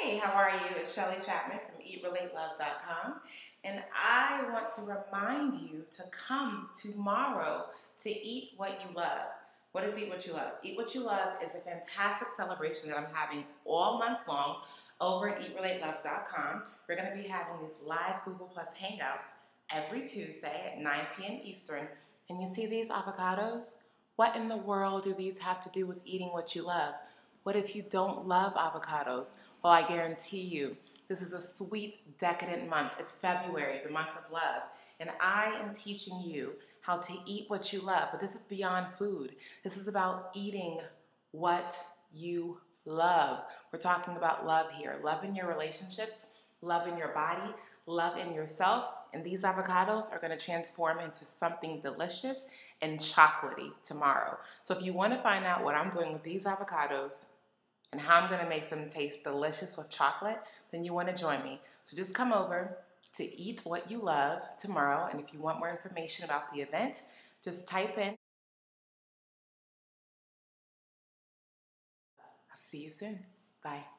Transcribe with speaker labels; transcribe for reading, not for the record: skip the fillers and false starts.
Speaker 1: Hey, how are you? It's Shelly Chapman from EatRelateLove.com, and I want to remind you to come tomorrow to Eat What You Love. What is Eat What You Love? Eat What You Love is a fantastic celebration that I'm having all month long over at EatRelateLove.com. We're going to be having these live Google Plus Hangouts every Tuesday at 9 p.m. Eastern. And you see these avocados? What in the world do these have to do with eating what you love? What if you don't love avocados? Well, I guarantee you, this is a sweet, decadent month. It's February, the month of love. And I am teaching you how to eat what you love. But this is beyond food. This is about eating what you love. We're talking about love here. Love in your relationships, love in your body, love in yourself. And these avocados are going to transform into something delicious and chocolatey tomorrow. So if you want to find out what I'm doing with these avocados and how I'm going to make them taste delicious with chocolate, then you want to join me. So just come over to Eat What You Love tomorrow. And if you want more information about the event, just type in. I'll see you soon. Bye.